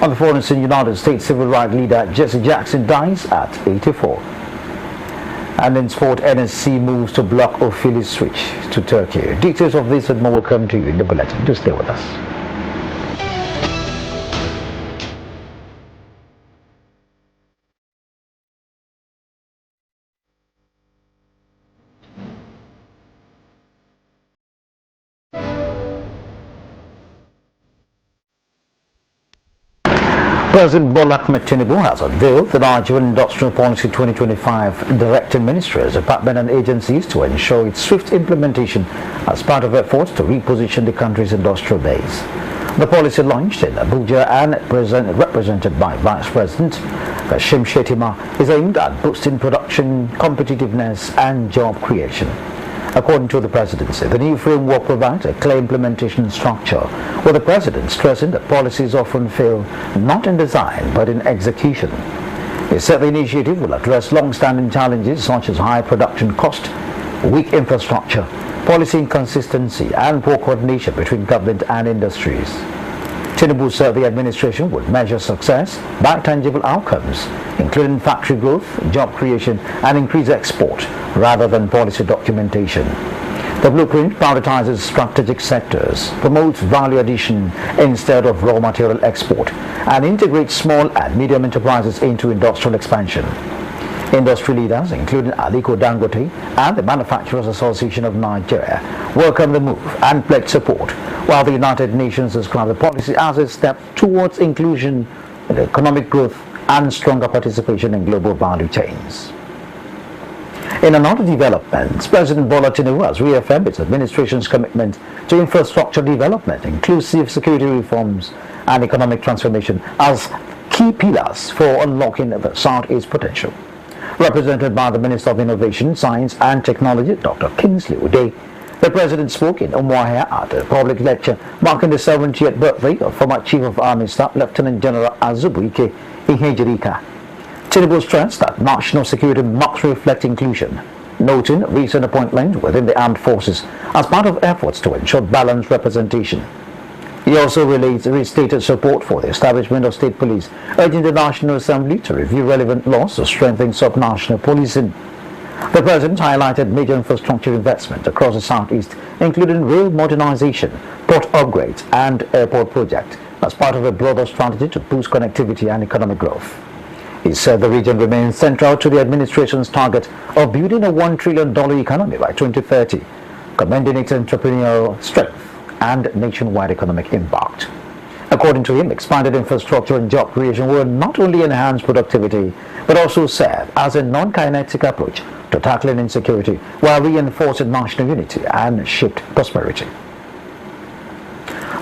On the foreign scene, United States civil rights leader Jesse Jackson dies at 84. And in sport, NSC moves to block Ofili's switch to Turkey. Details of this and more will come to you in the bulletin. Just stay with us. President Bola Ahmed Tinubu has unveiled the Nigerian Industrial Policy 2025, directing ministries, departments and agencies to ensure its swift implementation as part of efforts to reposition the country's industrial base. The policy launched in Abuja and represented by Vice President Kashim Shettima is aimed at boosting production, competitiveness and job creation. According to the presidency, the new framework provides a clear implementation structure, with the president stressing that policies often fail not in design but in execution. He said the initiative will address long-standing challenges such as high production cost, weak infrastructure, policy inconsistency and poor coordination between government and industries. Tinubu said the administration would measure success by tangible outcomes, including factory growth, job creation and increased export, rather than policy documentation. The blueprint prioritizes strategic sectors, promotes value addition instead of raw material export, and integrates small and medium enterprises into industrial expansion. Industry leaders, including Aliko Dangote and the Manufacturers Association of Nigeria, welcome the move and pledge support, while the United Nations described the policy as a step towards inclusion, economic growth, and stronger participation in global value chains. In another development, President Bola Tinubu has reaffirmed its administration's commitment to infrastructure development, inclusive security reforms, and economic transformation as key pillars for unlocking the Southeast potential. Represented by the Minister of Innovation, Science and Technology, Dr. Kingsley Ude, the President spoke in Umuahia at a public lecture marking the 70th birthday of former Chief of Army Staff Lieutenant General Azubuike Ihejirika. Tinubu stressed that national security must reflect inclusion, noting recent appointments within the armed forces as part of efforts to ensure balanced representation. He also restated support for the establishment of state police, urging the National Assembly to review relevant laws to strengthen sub-national policing. The President highlighted major infrastructure investment across the Southeast, including rail modernization, port upgrades and airport projects, as part of a broader strategy to boost connectivity and economic growth. He said the region remains central to the administration's target of building a $1 trillion economy by 2030, commending its entrepreneurial strength and nationwide economic impact. According to him, expanded infrastructure and job creation will not only enhance productivity, but also serve as a non-kinetic approach to tackling insecurity while reinforcing national unity and shaped prosperity.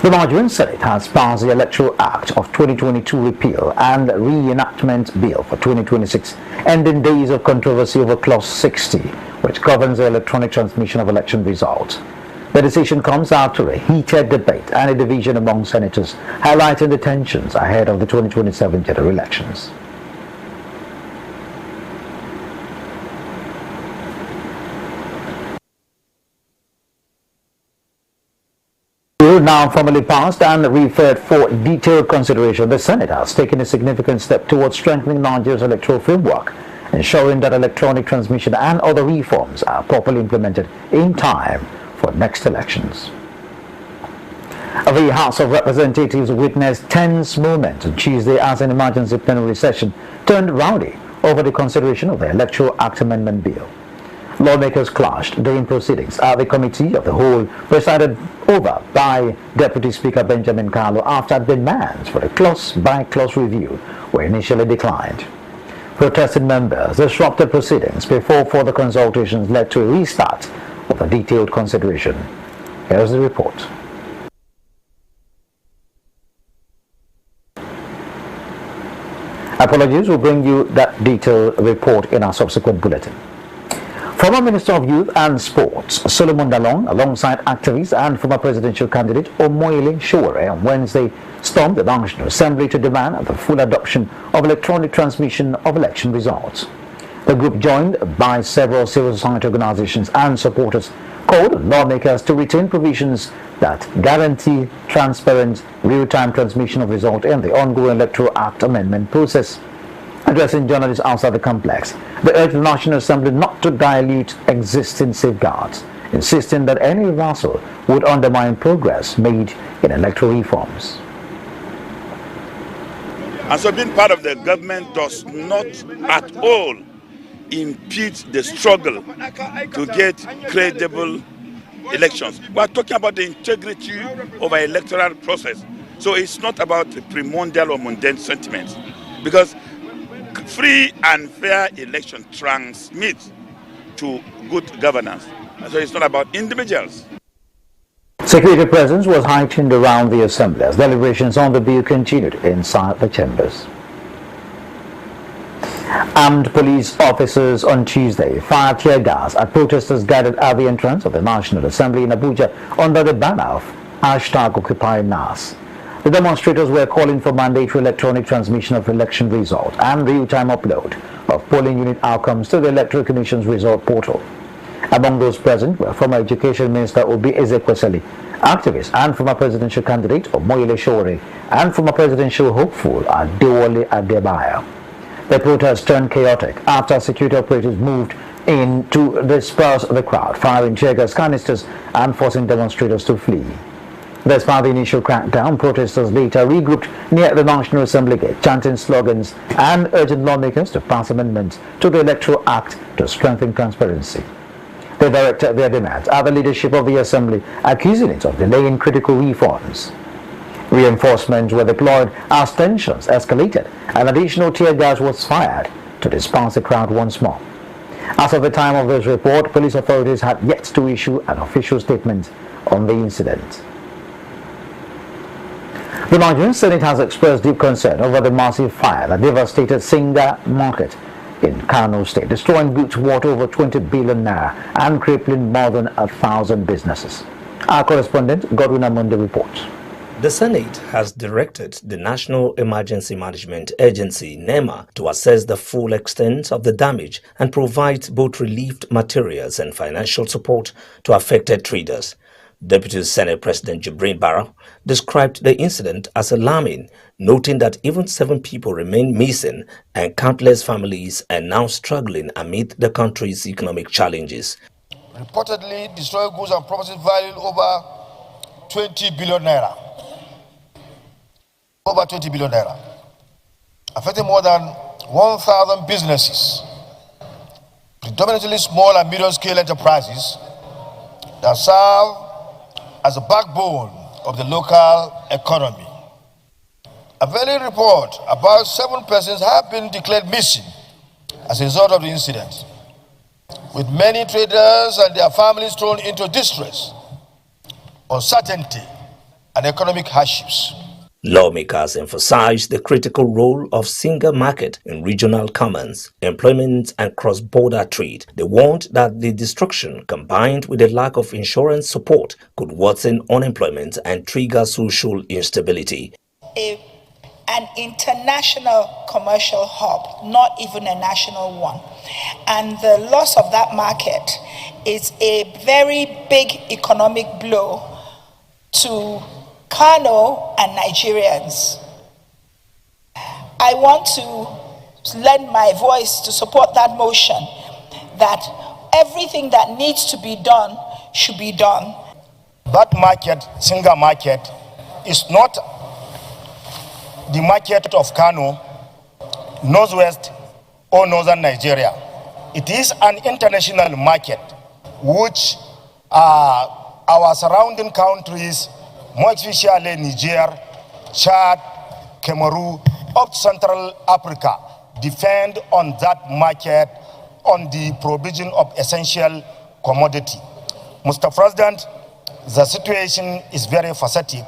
The Nigerian Senate has passed the Electoral Act of 2022 repeal and reenactment bill for 2026, ending days of controversy over Clause 60, which governs the electronic transmission of election results. The decision comes after a heated debate and a division among senators, highlighting the tensions ahead of the 2027 general elections. Now formally passed and referred for detailed consideration, the Senate has taken a significant step towards strengthening Nigeria's electoral framework, ensuring that electronic transmission and other reforms are properly implemented in time for next elections. The House of Representatives witnessed tense moments on Tuesday as an emergency plenary session turned rowdy over the consideration of the Electoral Act Amendment Bill. Lawmakers clashed during proceedings at the Committee of the Whole, presided over by Deputy Speaker Benjamin Kalu, after demands for a clause-by-clause review were initially declined. Protesting members disrupted proceedings before further consultations led to a restart of a detailed consideration. Here's the report. Apologies, we'll bring you that detailed report in our subsequent bulletin. Former Minister of Youth and Sports Solomon Dalong, alongside activists and former presidential candidate Omoyele Sowore, on Wednesday stormed the National Assembly to demand the full adoption of electronic transmission of election results. The group, joined by several civil society organizations and supporters, called on lawmakers to retain provisions that guarantee transparent, real-time transmission of results in the ongoing Electoral Act amendment process. Addressing journalists outside the complex, they urged the National Assembly not to dilute existing safeguards, insisting that any reversal would undermine progress made in electoral reforms. And so being part of the government does not at all impede the struggle to get credible elections. We are talking about the integrity of our electoral process. So it's not about primordial or mundane sentiments, because free and fair election transmits to good governance. And so it's not about individuals. Security presence was heightened around the assembly as deliberations on the bill continued inside the chambers. Armed police officers on Tuesday fired tear gas at protesters gathered at the entrance of the National Assembly in Abuja under the banner of #OccupyNAS. The demonstrators were calling for mandatory electronic transmission of election results and real-time upload of polling unit outcomes to the Electoral Commission's result portal. Among those present were former Education Minister Obi Ezekwesili, activist and former presidential candidate Omoyele Sowore, and former presidential hopeful Adewale Adebayo. The protest turned chaotic after security operatives moved in to disperse the crowd, firing tear gas canisters and forcing demonstrators to flee. Despite the initial crackdown, protesters later regrouped near the National Assembly gate, chanting slogans and urging lawmakers to pass amendments to the Electoral Act to strengthen transparency. They directed their demands at the leadership of the Assembly, accusing it of delaying critical reforms. Reinforcements were deployed as tensions escalated and additional tear gas was fired to disperse the crowd once more. As of the time of this report, police authorities had yet to issue an official statement on the incident. The Nigerian Senate has expressed deep concern over the massive fire that devastated Singa Market in Kano State, destroying goods worth over 20 billion naira and crippling more than 1,000 businesses. Our correspondent Godwin Amonde reports. The Senate has directed the National Emergency Management Agency, NEMA, to assess the full extent of the damage and provide both relief materials and financial support to affected traders. Deputy Senate President Jibrin Barrow described the incident as alarming, noting that even 7 people remain missing and countless families are now struggling amid the country's economic challenges. Reportedly destroyed goods and property valued over 20 billion naira. Over 20 billion naira. Affecting more than 1,000 businesses, predominantly small and medium-scale enterprises that serve as a backbone of the local economy. A very report about 7 persons have been declared missing as a result of the incident, with many traders and their families thrown into distress, uncertainty, and economic hardships. Lawmakers emphasized the critical role of single market in regional commerce, employment, and cross-border trade. They warned that the destruction, combined with a lack of insurance support, could worsen unemployment and trigger social instability. An international commercial hub, not even a national one. And the loss of that market is a very big economic blow to Kano and Nigerians. I want to lend my voice to support that motion, that everything that needs to be done should be done. That market, single market, is not the market of Kano, Northwest or Northern Nigeria. It is an international market which our surrounding countries, more especially Niger, Chad, Cameroon, up Central Africa, depend on that market on the provision of essential commodity. Mr. President, the situation is very pathetic.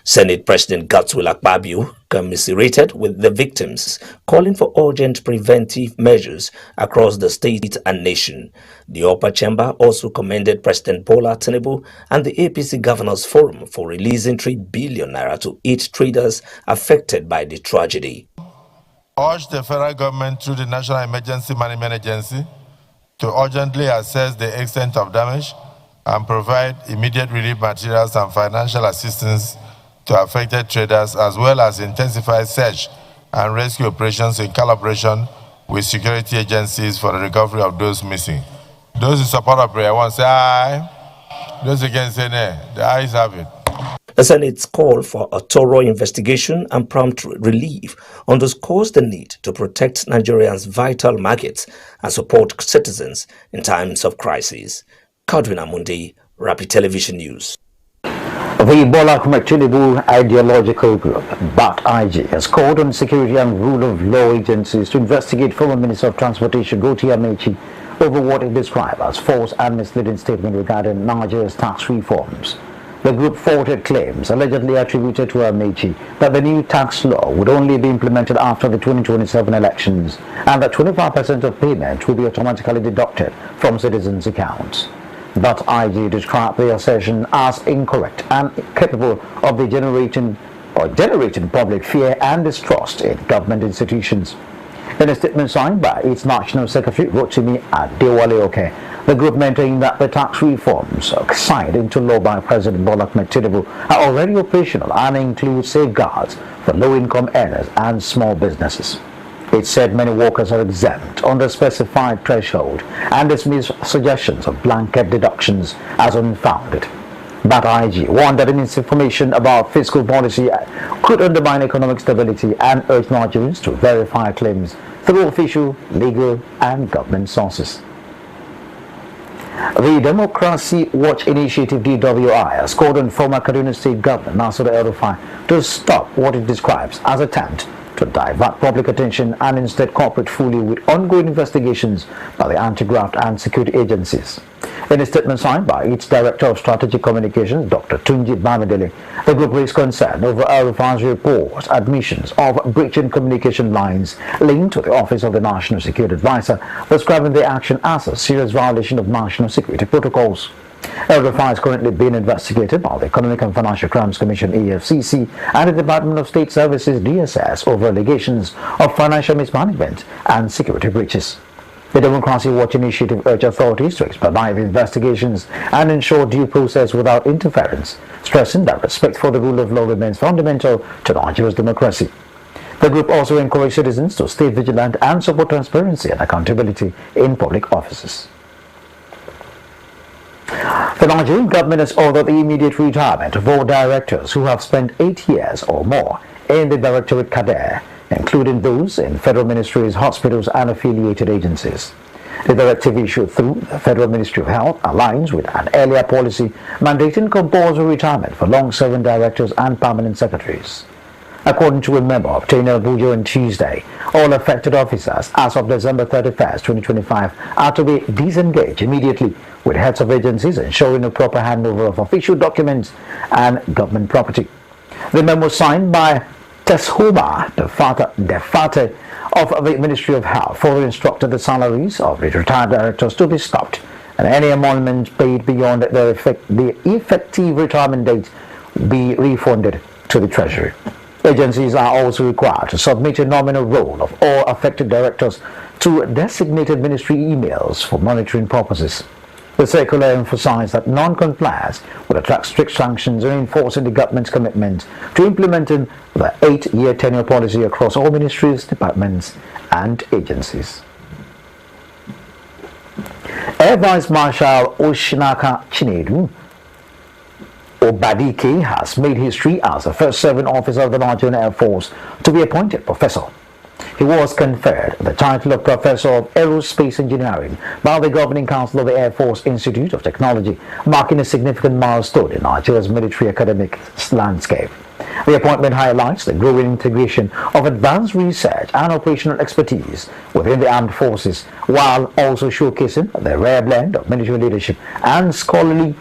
Senate President Godswill Akpabio commiserated with the victims, calling for urgent preventive measures across the state and nation. The upper chamber also commended President Bola Tinubu and the APC Governors Forum for releasing 3 billion naira to aid traders affected by the tragedy. Urge the federal government through the National Emergency Management Agency to urgently assess the extent of damage and provide immediate relief materials and financial assistance to affected traders, as well as intensify search and rescue operations in collaboration with security agencies for the recovery of those missing. Those in support of prayer one say aye. Those against say nay. The ayes have it. The Senate's call for a thorough investigation and prompt relief underscores the need to protect Nigerians' vital markets and support citizens in times of crisis. Godwin Amundi, Rapid Television News. The Bola Ahmed Tinubu ideological group, BAT-IG, has called on security and rule of law agencies to investigate former Minister of Transportation Rotimi Amaechi over what it described as false and misleading statement regarding Nigeria's tax reforms. The group faulted claims allegedly attributed to Amaechi that the new tax law would only be implemented after the 2027 elections and that 25% of payment will be automatically deducted from citizens' accounts. But IG described the assertion as incorrect and capable of generating public fear and distrust in government institutions. In a statement signed by its National Secretary Rotimi Adewale, the group maintained that the tax reforms signed into law by President Bola Ahmed Tinubu are already operational and include safeguards for low-income earners and small businesses. It said many workers are exempt on the specified threshold and dismissed suggestions of blanket deductions as unfounded. BAT-IG warned that misinformation about fiscal policy could undermine economic stability and urged Nigerians to verify claims through official, legal, and government sources. The Democracy Watch Initiative (DWI) has called on former Kaduna State Governor Nasir El-Rufai to stop what it describes as attempt to divert public attention and instead cooperate fully with ongoing investigations by the anti-graft and security agencies. In a statement signed by its Director of Strategic Communications, Dr. Tunji Bamidele, the group raised concern over El-Rufai's reports, admissions of breaching communication lines linked to the Office of the National Security Advisor, describing the action as a serious violation of national security protocols. El-Rufai is currently being investigated by the Economic and Financial Crimes Commission (EFCC) and the Department of State Services (DSS) over allegations of financial mismanagement and security breaches. The Democracy Watch Initiative urged authorities to expedite investigations and ensure due process without interference, stressing that respect for the rule of law remains fundamental to Nigeria's democracy. The group also encouraged citizens to stay vigilant and support transparency and accountability in public offices. The Nigerian government has ordered the immediate retirement of all directors who have spent 8 years or more in the Directorate Cadre, including those in federal ministries, hospitals, and affiliated agencies. The directive issued through the Federal Ministry of Health aligns with an earlier policy mandating compulsory retirement for long-serving directors and permanent secretaries. According to a memo obtained in Abuja on Tuesday, all affected officers as of December 31st, 2025 are to be disengaged immediately with heads of agencies ensuring a proper handover of official documents and government property. The memo signed by Teshoma Defate of the Ministry of Health further instructed the salaries of the retired directors to be stopped and any emoluments paid beyond the effective retirement date be refunded to the Treasury. Agencies are also required to submit a nominal roll of all affected directors to designated ministry emails for monitoring purposes. The circular emphasized that non-compliance would attract strict sanctions, reinforcing the government's commitment to implementing the 8-year tenure policy across all ministries, departments, and agencies. Air Vice Marshal Oshinaka Chinedu Obadike has made history as the first serving officer of the Nigerian Air Force to be appointed professor. He was conferred the title of Professor of Aerospace Engineering by the Governing Council of the Air Force Institute of Technology, marking a significant milestone in Nigeria's military academic landscape. The appointment highlights the growing integration of advanced research and operational expertise within the armed forces, while also showcasing the rare blend of military leadership and scholarly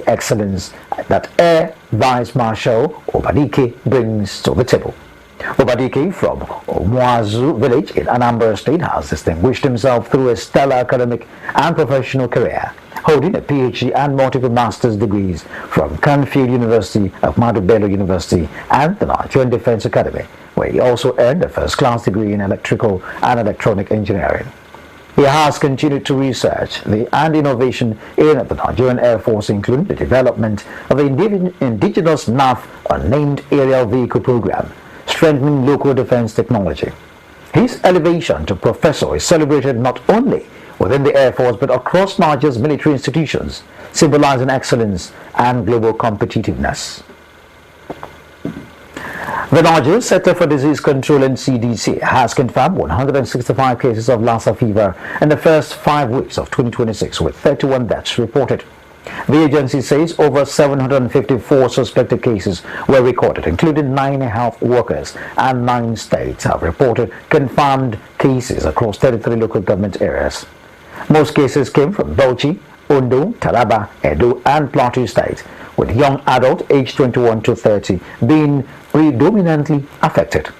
excellence that Air Vice Marshal Obadike brings to the table. Obadike from Omuazu village in Anambra State has distinguished himself through a stellar academic and professional career, holding a PhD and multiple master's degrees from Canfield University, Ahmadu Bello University, and the Nigerian Defense Academy, where he also earned a first-class degree in electrical and electronic engineering. He has continued to research and innovation in the Nigerian Air Force, including the development of the indigenous NAF unnamed aerial vehicle program, strengthening local defense technology. His elevation to professor is celebrated not only within the Air Force but across Nigeria's military institutions, symbolizing excellence and global competitiveness. The Nigeria Center for Disease Control and CDC has confirmed 165 cases of Lassa fever in the first 5 weeks of 2026, with 31 deaths reported. The agency says over 754 suspected cases were recorded, including 9 health workers, and 9 states have reported confirmed cases across 33 local government areas. Most cases came from Bauchi, Ondo, Taraba, Edo, and Plateau states, with young adults aged 21 to 30 being predominantly affected.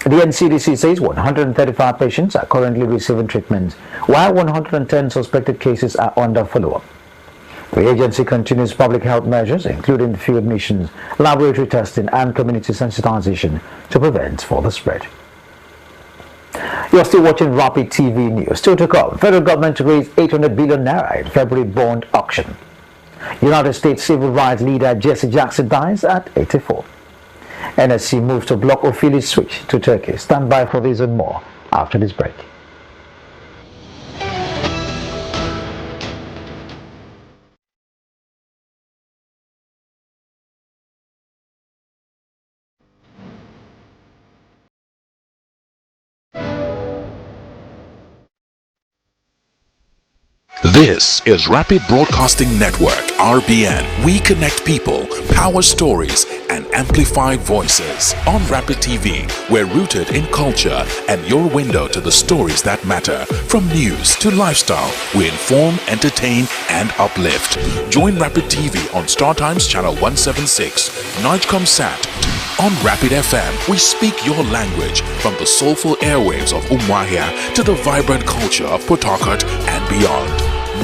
The NCDC says 135 patients are currently receiving treatment, while 110 suspected cases are under follow-up. The agency continues public health measures, including field missions, laboratory testing, and community sensitization to prevent further spread. You're still watching Rapid TV News. Still to come, federal government raised 800 billion naira in February bond auction. United States civil rights leader Jesse Jackson dies at 84. NSC moves to block Ophili's switch to Turkey. Stand by for this and more after this break. This is Rapid Broadcasting Network, RBN. We connect people, power stories, and amplify voices. On Rapid TV, we're rooted in culture and your window to the stories that matter. From news to lifestyle, we inform, entertain, and uplift. Join Rapid TV on StarTimes Channel 176, Nigecomsat. On Rapid FM, we speak your language, from the soulful airwaves of Umuahia to the vibrant culture of Port Harcourt and beyond.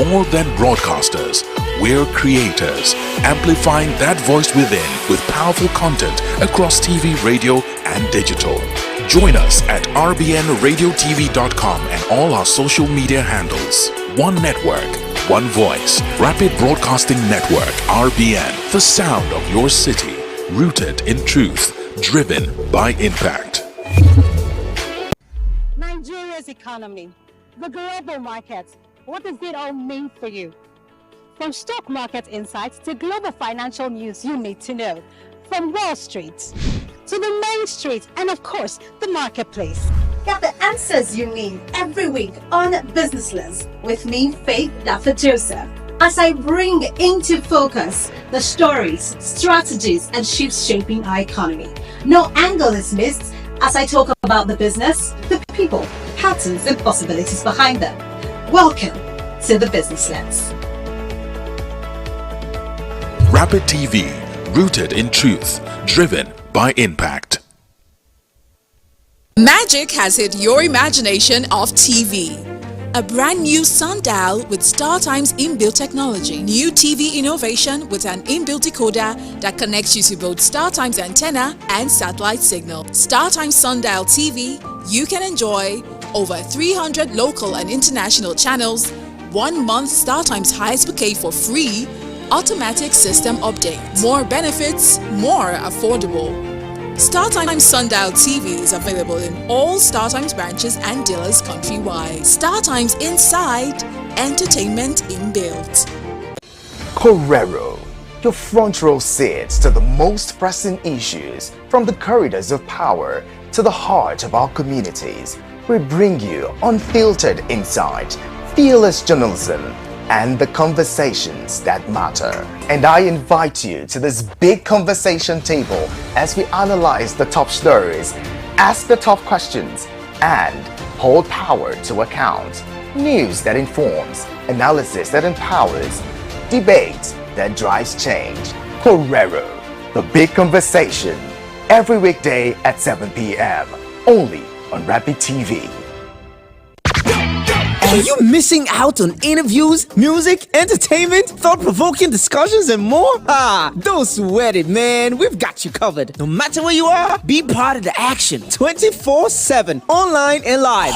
More than broadcasters, we're creators, amplifying that voice within with powerful content across TV, radio, and digital. Join us at rbnradiotv.com and all our social media handles. One network, one voice. Rapid Broadcasting Network, RBN. The sound of your city. Rooted in truth, driven by impact. Nigeria's economy, the global markets, what does it all mean for you? From stock market insights to global financial news you need to know. From Wall Street to the Main Street and of course the marketplace. Get the answers you need every week on Business Lens with me, Faith Dafa Joseph, as I bring into focus the stories, strategies, and shifts shaping our economy. No angle is missed as I talk about the business, the people, patterns, and possibilities behind them. Welcome to the Business Lens. Rapid TV, rooted in truth, driven by impact. Magic has hit your imagination of TV. A brand new sundial with StarTimes inbuilt technology. New TV innovation with an inbuilt decoder that connects you to both StarTimes antenna and satellite signal. StarTimes Sundial TV, you can enjoy over 300 local and international channels, 1 month StarTimes highest bouquet for free, automatic system update. More benefits, more affordable. StarTimes Sundial TV is available in all StarTimes branches and dealers countrywide. StarTimes Inside, entertainment inbuilt. Correro, your front row seat to the most pressing issues, from the corridors of power to the heart of our communities. We bring you unfiltered insight, fearless journalism, and the conversations that matter. And I invite you to this big conversation table as we analyze the top stories, ask the tough questions, and hold power to account. News that informs, analysis that empowers, debate that drives change. Correro, the big conversation, every weekday at 7 p.m. only on Rapid TV. Are you missing out on interviews, music, entertainment, thought-provoking discussions, and more? Don't sweat it, man. We've got you covered. No matter where you are, be part of the action 24/7, online and live.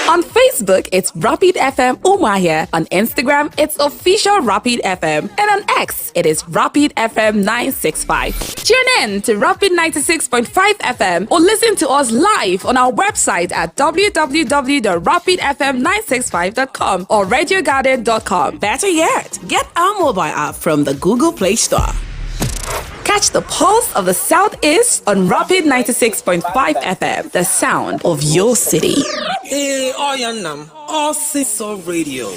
On Facebook, it's Rapid FM Umahia. On Instagram, it's official Rapid FM. And on X, it is Rapid FM 965. Tune in to Rapid 96.5 FM or listen to us live on our website at www.rapidfm965.com or radiogarden.com. Better yet, get our mobile app from the Google Play Store. Catch the pulse of the Southeast on Rapid 96.5 FM, the sound of your city. Hey, Oyanam, all Siso Radio.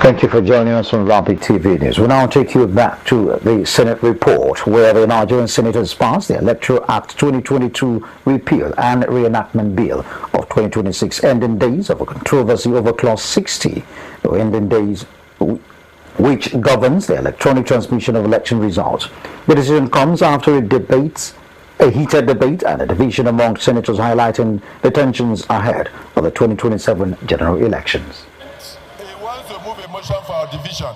Thank you for joining us on Rapid TV News. We'll now take you back to the Senate report, where the Nigerian senators passed the Electoral Act 2022 Repeal and Reenactment Bill of 2026, ending days of a controversy over Clause 60, the ending days which governs the electronic transmission of election results. The decision comes after a heated debate and a division among senators, highlighting the tensions ahead of the 2027 general elections. Motion for division.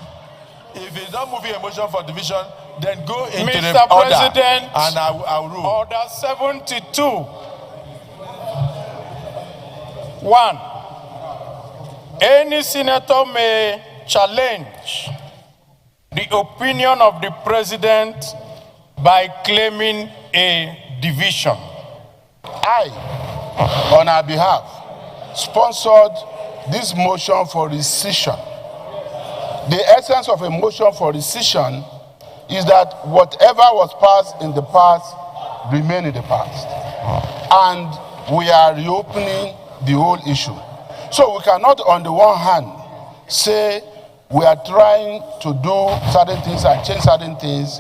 If he's not moving a motion for division, then go into Mr. the order President, and I'll rule. Order 72. 1. Any senator may challenge the opinion of the president by claiming a division. I, on our behalf, sponsored this motion for rescission. The essence of a motion for rescission is that whatever was passed in the past remain in the past. And we are reopening the whole issue. So we cannot, on the one hand, say we are trying to do certain things and change certain things,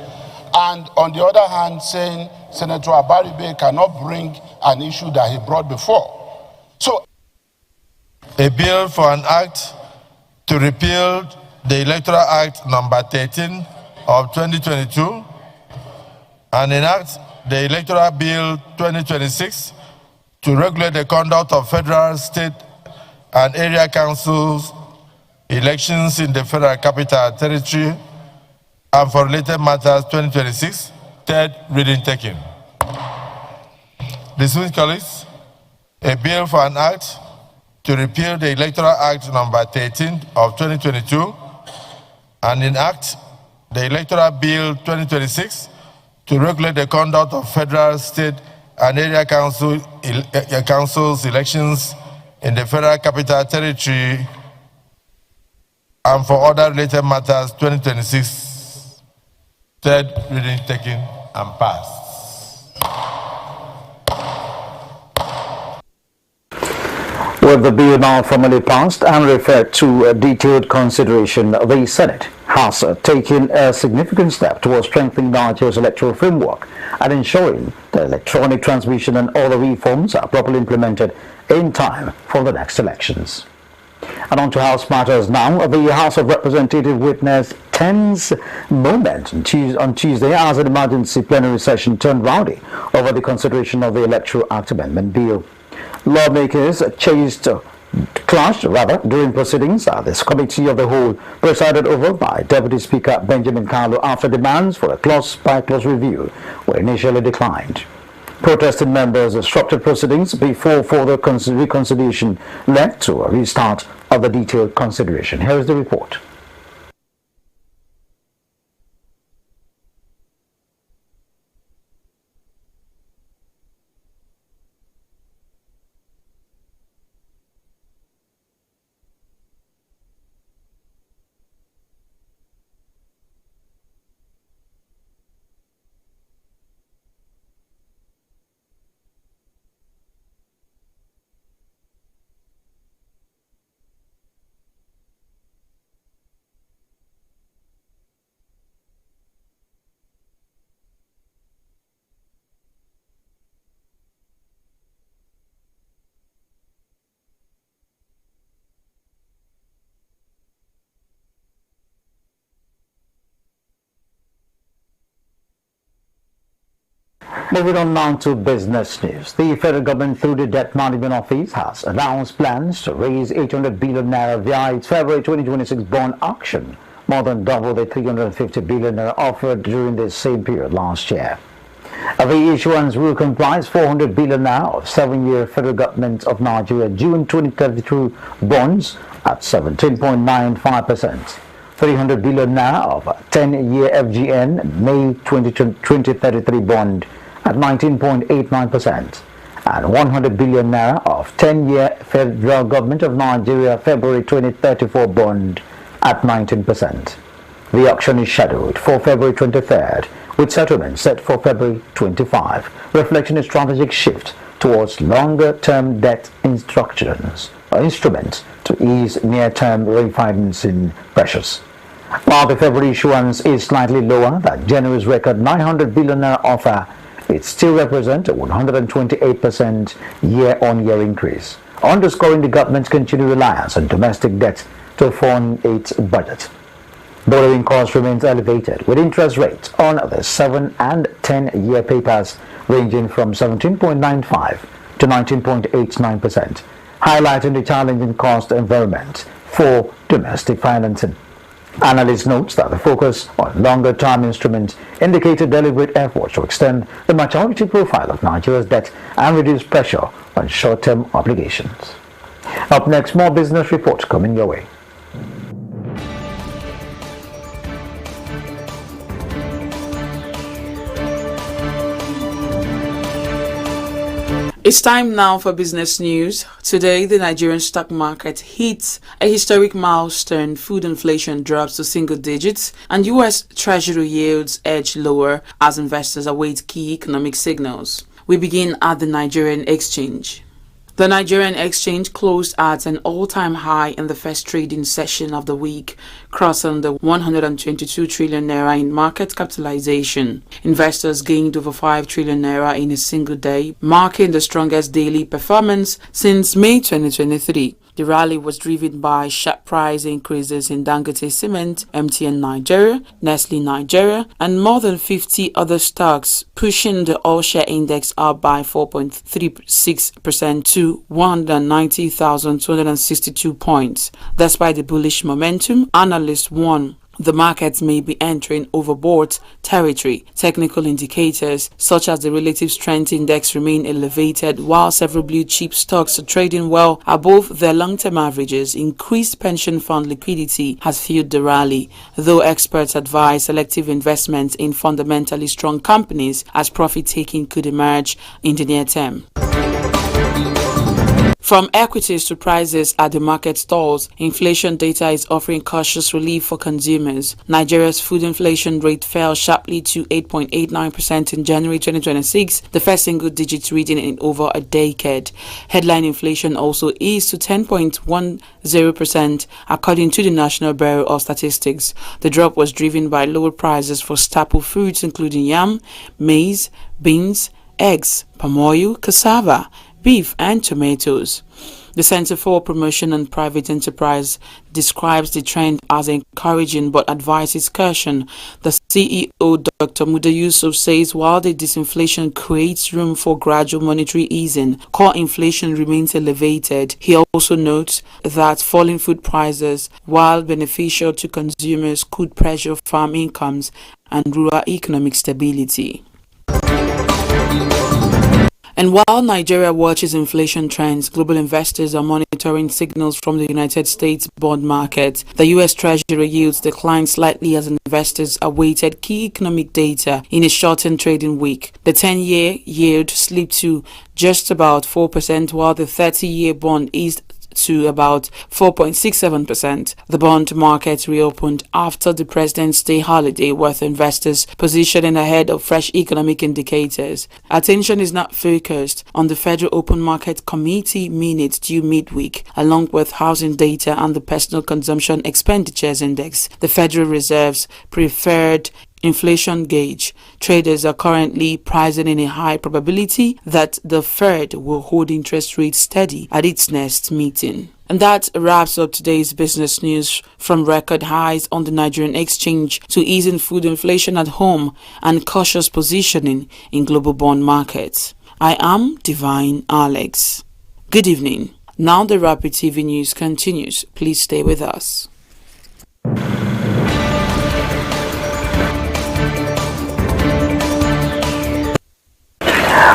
and on the other hand, saying Senator Abaribe cannot bring an issue that he brought before. So, a bill for an act to repeal the Electoral Act number 13 of 2022 and enact the Electoral Bill 2026 to regulate the conduct of federal, state, and area councils elections in the Federal Capital Territory and for related matters 2026, third reading taken. Distinguished colleagues, a bill for an act to repeal the Electoral Act number 13 of 2022 and enact the Electoral Bill 2026 to regulate the conduct of federal, state, and area councils elections in the Federal Capital Territory and for other related matters 2026, third reading taken and passed. With the bill now formally passed and referred to detailed consideration, the Senate has taken a significant step towards strengthening Nigeria's electoral framework and ensuring that electronic transmission and other reforms are properly implemented in time for the next elections. And on to House matters now. The House of Representatives witnessed tense moment on Tuesday as an emergency plenary session turned rowdy over the consideration of the Electoral Act Amendment Bill. Lawmakers clashed during proceedings at this committee of the whole, presided over by Deputy Speaker Benjamin Kalu, after demands for a clause-by-clause review were initially declined. Protesting members disrupted proceedings before further reconciliation led to a restart of the detailed consideration. Here is the report. Moving on now to business news. The federal government, through the Debt Management Office, has announced plans to raise 800 billion naira via its February 2026 bond auction, more than double the 350 billion naira offered during the same period last year. The issuance will comprise 400 billion naira of 7-year federal government of Nigeria June 2032 bonds at 17.95%. 300 billion naira of 10-year FGN May 2033 bond at 19.89%, and 100 billion naira of 10-year Federal Government of Nigeria February 2034 bond at 19%. The auction is scheduled for February 23rd, with settlement set for February 25, reflecting a strategic shift towards longer-term debt instruments to ease near-term refinancing pressures. While the February issuance is slightly lower than January's record 900 billion naira offer, it still represents a 128% year-on-year increase, underscoring the government's continued reliance on domestic debt to fund its budget. Borrowing cost remains elevated, with interest rates on the 7 and 10-year papers ranging from 17.95 to 19.89%, highlighting the challenging cost environment for domestic financing. Analysts note that the focus on longer-term instruments indicated deliberate efforts to extend the maturity profile of Nigeria's debt and reduce pressure on short-term obligations. Up next, more business reports coming your way. It's time now for business news. Today, the Nigerian stock market hits a historic milestone. Food inflation drops to single digits, and U.S. Treasury yields edge lower as investors await key economic signals. We begin at the Nigerian exchange. The Nigerian exchange closed at an all-time high in the first trading session of the week, crossing the 122 trillion naira in market capitalization. Investors gained over 5 trillion naira in a single day, marking the strongest daily performance since May 2023. The rally was driven by sharp price increases in Dangote Cement, MTN Nigeria, Nestle Nigeria, and more than 50 other stocks, pushing the all-share index up by 4.36% to 190,262 points. Despite the bullish momentum, analysts warn the markets may be entering overbought territory. Technical indicators such as the relative strength index remain elevated, while several blue chip stocks are trading well above their long-term averages. Increased pension fund liquidity has fueled the rally, though experts advise selective investments in fundamentally strong companies as profit-taking could emerge in the near term. From equities to prices at the market stalls, inflation data is offering cautious relief for consumers. Nigeria's food inflation rate fell sharply to 8.89% in January 2026, the first single-digit reading in over a decade. Headline inflation also eased to 10.10%, according to the National Bureau of Statistics. The drop was driven by lower prices for staple foods including yam, maize, beans, eggs, palm oil, cassava, beef and tomatoes. The Center for Promotion and Private Enterprise describes the trend as encouraging but advises caution. The CEO, Dr. Muda Yusuf, says while the disinflation creates room for gradual monetary easing, core inflation remains elevated. He also notes that falling food prices, while beneficial to consumers, could pressure farm incomes and rural economic stability. And while Nigeria watches inflation trends, global investors are monitoring signals from the United States bond market. The U.S. Treasury yields declined slightly as investors awaited key economic data in a shortened trading week. The 10-year yield slipped to just about 4%, while the 30-year bond eased to about 4.67%. The bond market reopened after the President's Day holiday, with investors positioning ahead of fresh economic indicators. Attention is not focused on the Federal Open Market Committee minutes due midweek, along with housing data and the Personal Consumption Expenditures Index. The Federal Reserve's preferred inflation gauge. Traders are currently pricing in a high probability that the Fed will hold interest rates steady at its next meeting. And that wraps up today's business news, from record highs on the Nigerian exchange to easing food inflation at home and cautious positioning in global bond markets. I am Divine Alex. Good evening. Now the Rapid TV news continues. Please stay with us.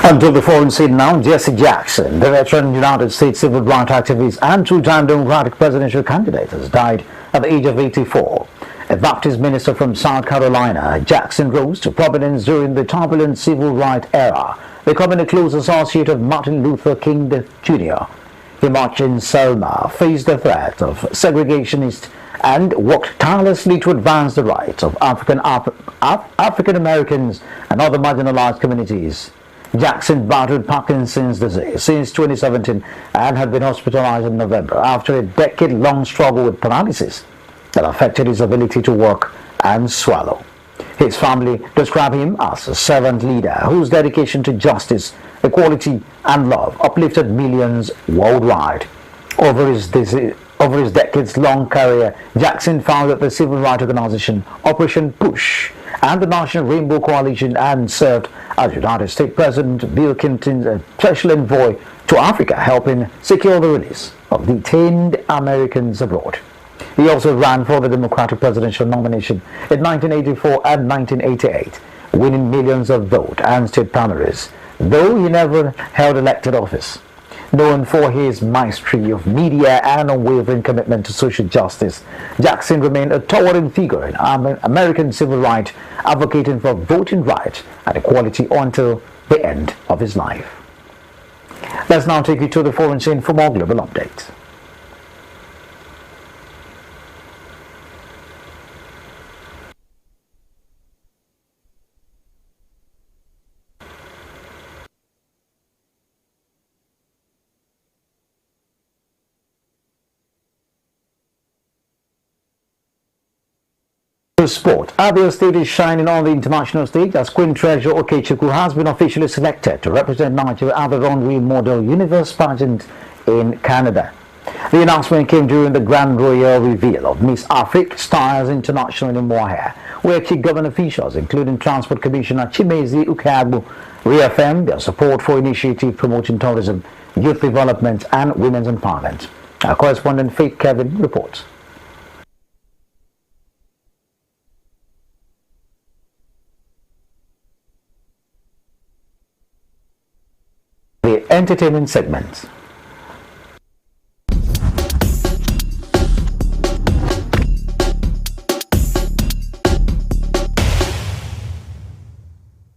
Until the foreign scene now, Jesse Jackson, the veteran United States civil rights activist and two-time Democratic presidential candidate, has died at the age of 84. A Baptist minister from South Carolina, Jackson rose to prominence during the turbulent civil rights era, becoming a close associate of Martin Luther King Jr. He marched in Selma, faced the threat of segregationists, and worked tirelessly to advance the rights of African Americans and other marginalized communities. Jackson battled Parkinson's disease since 2017 and had been hospitalized in November after a decade-long struggle with paralysis that affected his ability to work and swallow. His family described him as a servant leader whose dedication to justice, equality, and love uplifted millions worldwide. Over his decades-long career, Jackson founded the civil rights organization Operation Push and the National Rainbow Coalition, and served as United States President Bill Clinton's special envoy to Africa, helping secure the release of detained Americans abroad. He also ran for the Democratic presidential nomination in 1984 and 1988, winning millions of votes and state primaries, though he never held elected office. Known for his mastery of media and unwavering commitment to social justice, Jackson remained a towering figure in American civil rights, advocating for voting rights and equality until the end of his life. Let's now take you to the foreign scene for more global updates. Sport. Abia State is shining on the international stage as Queen Treasure Okechukwu has been officially selected to represent Nigeria at the Runway Model Universe pageant in Canada. The announcement came during the Grand Royal reveal of Miss Africa Stars International in Umuahia, where key government officials, including Transport Commissioner Chimezi Ukagbu, reaffirmed their support for initiatives promoting tourism, youth development, and women's empowerment. Our correspondent Faith Kevin reports. The entertainment segment.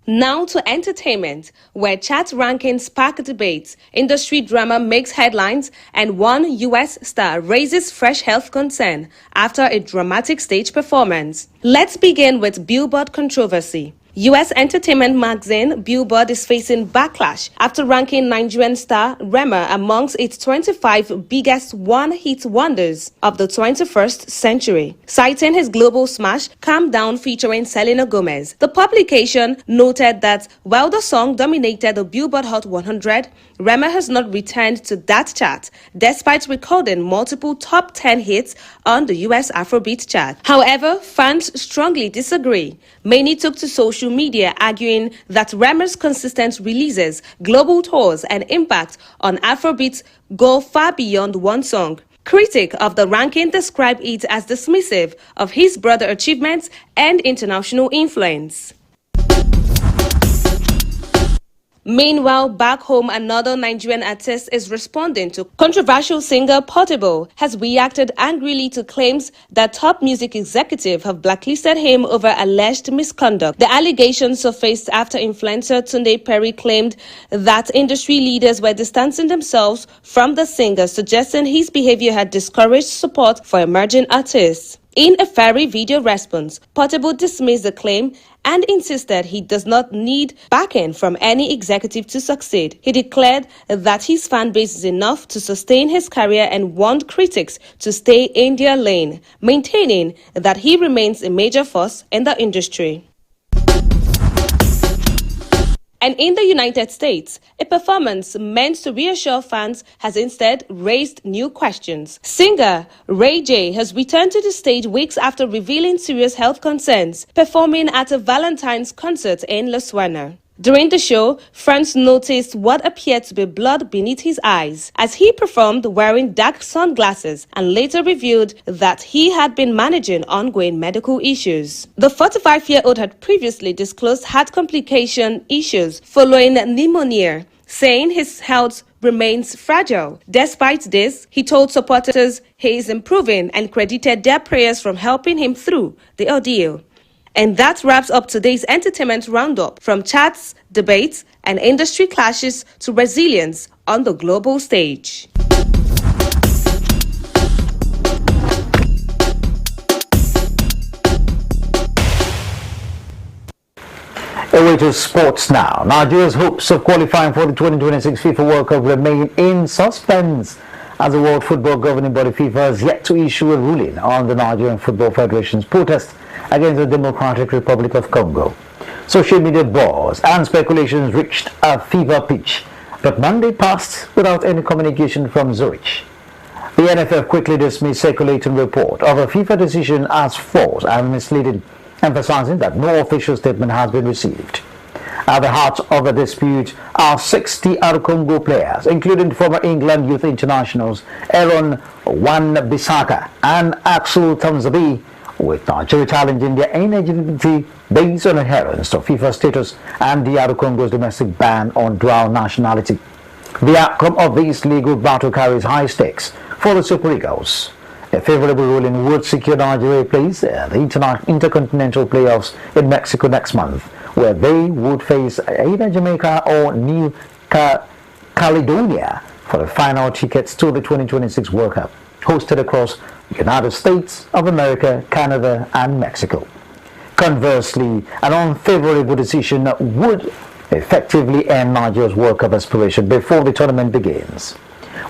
Now to entertainment, where chat rankings spark debates, industry drama makes headlines, and one US star raises fresh health concern after a dramatic stage performance. Let's begin with Billboard controversy. US entertainment magazine Billboard is facing backlash after ranking Nigerian star Rema amongst its 25 biggest one-hit wonders of the 21st century. Citing his global smash, Calm Down featuring Selena Gomez, the publication noted that while the song dominated the Billboard Hot 100, Rema has not returned to that chart, despite recording multiple top 10 hits on the US Afrobeat chart. However, fans strongly disagree. Many took to social media arguing that Rema's consistent releases, global tours, and impact on Afrobeat go far beyond one song. Critic of the ranking described it as dismissive of his broader achievements and international influence. Meanwhile, back home, another Nigerian artist is responding to controversial singer Portable has reacted angrily to claims that top music executives have blacklisted him over alleged misconduct. The allegations surfaced after influencer Tunde Perry claimed that industry leaders were distancing themselves from the singer, suggesting his behavior had discouraged support for emerging artists. In a fiery video response, Portable dismissed the claim and insisted he does not need backing from any executive to succeed. He declared that his fan base is enough to sustain his career and warned critics to stay in their lane, maintaining that he remains a major force in the industry. And in the United States, a performance meant to reassure fans has instead raised new questions. Singer Ray J has returned to the stage weeks after revealing serious health concerns, performing at a Valentine's concert in Louisiana. During the show, fans noticed what appeared to be blood beneath his eyes as he performed wearing dark sunglasses and later revealed that he had been managing ongoing medical issues. The 45-year-old had previously disclosed heart complication issues following pneumonia, saying his health remains fragile. Despite this, he told supporters he is improving and credited their prayers from helping him through the ordeal. And that wraps up today's entertainment roundup, from chats, debates, and industry clashes to resilience on the global stage. Away to sports now. Nigeria's hopes of qualifying for the 2026 FIFA World Cup remain in suspense, as the World Football Governing Body FIFA has yet to issue a ruling on the Nigerian Football Federation's protest against the Democratic Republic of Congo. Social media buzz and speculations reached a fever pitch, but Monday passed without any communication from Zurich. The NFF quickly dismissed circulating report of a FIFA decision as false and misleading, emphasizing that no official statement has been received. At the heart of the dispute are 60 Congo players, including former England youth internationals Aaron Wan-Bissaka and Axel Tanzabi, with Nigeria challenging their ineligibility based on adherence to FIFA status and DR Congo's domestic ban on dual nationality. The outcome of this legal battle carries high stakes for the Super Eagles. A favorable ruling would secure Nigeria a place in the intercontinental playoffs in Mexico next month, where they would face either Jamaica or New Caledonia for the final tickets to the 2026 World Cup, hosted across the United States of America, Canada, and Mexico. Conversely, an unfavorable decision would effectively end Nigeria's World Cup aspiration before the tournament begins.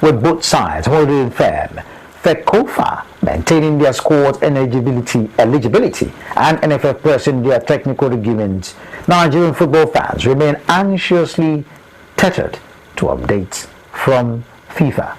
With both sides holding firm, FECOFA maintaining their squad's eligibility and NFF pressing their technical arguments, Nigerian football fans remain anxiously tethered to updates from FIFA.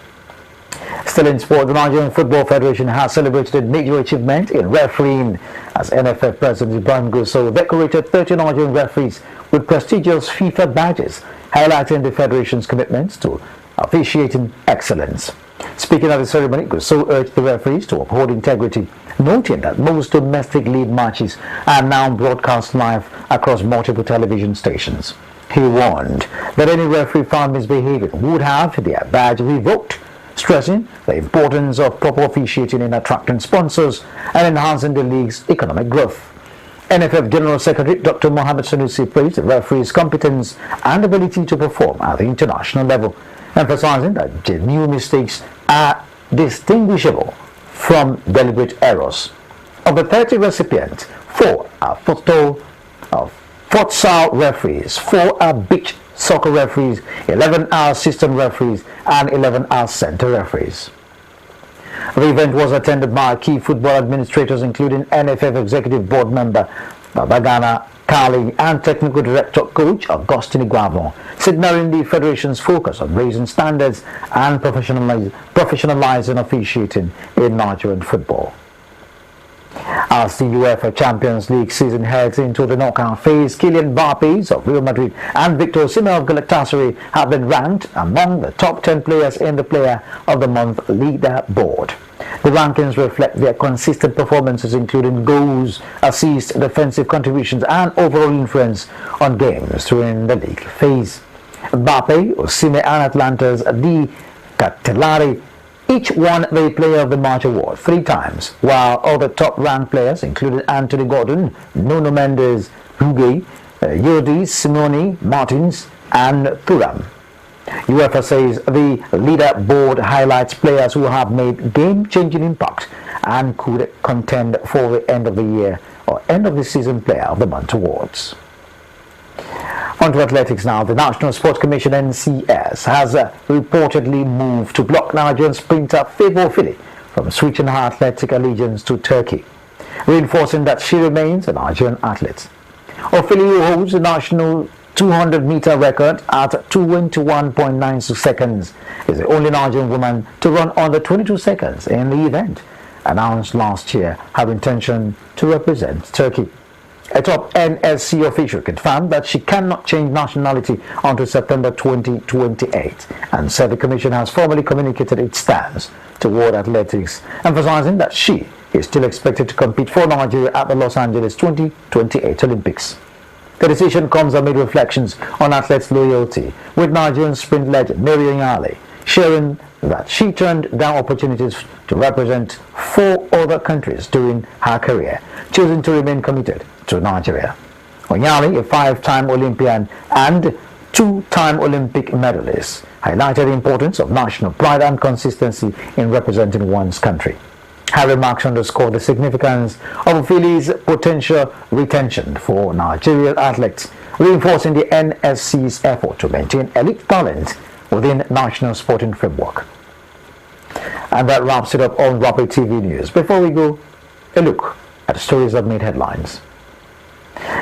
Still in sport, the Nigerian Football Federation has celebrated a major achievement in refereeing, as NFF President Ibrahim Gusau decorated 30 Nigerian referees with prestigious FIFA badges, highlighting the Federation's commitment to officiating excellence. Speaking at the ceremony, Gusau urged the referees to uphold integrity, noting that most domestic league matches are now broadcast live across multiple television stations. He warned that any referee found misbehaving would have their badge revoked, stressing the importance of proper officiating in attracting sponsors and enhancing the league's economic growth. NFF General Secretary Dr. Mohamed Sanusi praised the referee's competence and ability to perform at the international level, emphasizing that genuine mistakes are distinguishable from deliberate errors. Of the 30 recipients, 4 are futsal referees, 4 are beach soccer referees, 11 are assistant referees, and 11 are center referees. The event was attended by key football administrators, including NFF Executive Board member Babagana Kali and Technical Director Coach Augustine Guavon, signaling the Federation's focus on raising standards and professionalizing officiating in Nigerian football. As the UEFA Champions League season heads into the knockout phase, Kylian Mbappe of Real Madrid and Victor Osimhen of Galatasaray have been ranked among the top 10 players in the Player of the Month leaderboard. The rankings reflect their consistent performances, including goals, assists, defensive contributions, and overall influence on games during the league phase. Mbappe, Osimhen, and Atlanta's Di Cattelari each won the Player of the Match award 3 times, while other top-ranked players, including Anthony Gordon, Nuno Mendes, Huguet, Yodi, Simone, Martins, and Thuram. UEFA says the leaderboard highlights players who have made game-changing impact and could contend for the end of the year or end of the season Player of the Month awards. On to athletics now. The National Sports Commission NCS has reportedly moved to block Nigerian sprinter Favour Ofili from switching her athletic allegiance to Turkey, reinforcing that she remains a Nigerian athlete. Ofili, who holds the national 200-meter record at 21.96 seconds. Is the only Nigerian woman to run under 22 seconds in the event. Announced last year her intention to represent Turkey. A top NSC official confirmed that she cannot change nationality until September 2028 and said the commission has formally communicated its stance toward athletics, emphasizing that she is still expected to compete for Nigeria at the Los Angeles 2028 Olympics. The decision comes amid reflections on athletes' loyalty, with Nigerian sprint legend Mariam Ali sharing that she turned down opportunities to represent 4 other countries during her career, choosing to remain committed to Nigeria. Onyali, a 5-time Olympian and 2-time Olympic medalist, highlighted the importance of national pride and consistency in representing one's country. Her remarks underscore the significance of Philly's potential retention for Nigerian athletes, reinforcing the NSC's effort to maintain elite talent within national sporting framework. And that wraps it up on Rapid TV News. Before we go, a look at the stories that made headlines.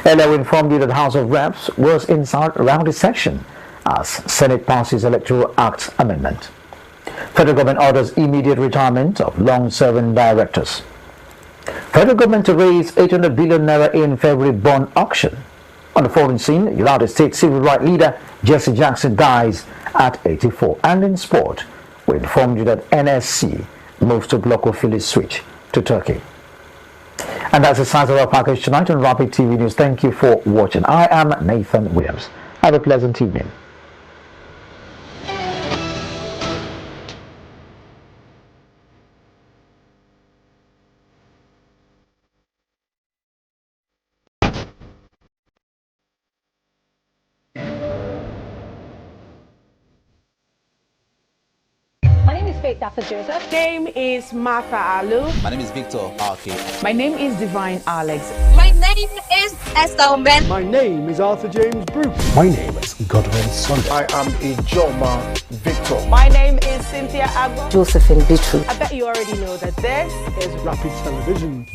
Earlier we informed you that the House of Reps was in round session as Senate passes Electoral Act amendment. Federal government orders immediate retirement of long-serving directors. Federal government to raise 800 billion naira in February bond auction. On the foreign scene, United States civil rights leader Jesse Jackson dies at 84. And in sport, we informed you that NSC moves to block Philly's switch to Turkey. And that's the size of our package tonight on Rapid TV News. Thank you for watching. I am Nathan Williams. Have a pleasant evening. Dr. Joseph. Name is Martha Alu. My name is Victor Arke. My name is Divine Alex. My name is Esther Ben. My name is Arthur James Bruce. My name is Godwin Sunday. I am Ijoma Victor. My name is Cynthia Agbo. Josephine Bichu. I bet you already know that this is Rapid Television.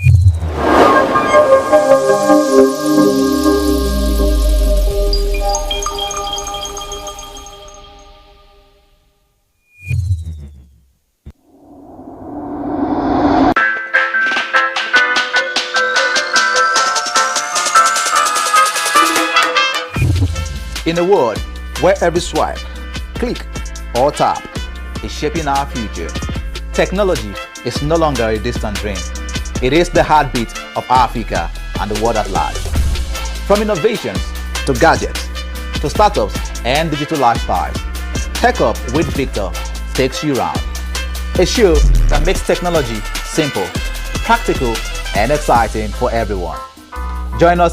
In a world where every swipe, click, or tap is shaping our future, technology is no longer a distant dream. It is the heartbeat of Africa and the world at large. From innovations to gadgets to startups and digital lifestyles, Tech Up with Victor takes you round. A show that makes technology simple, practical, and exciting for everyone. Join us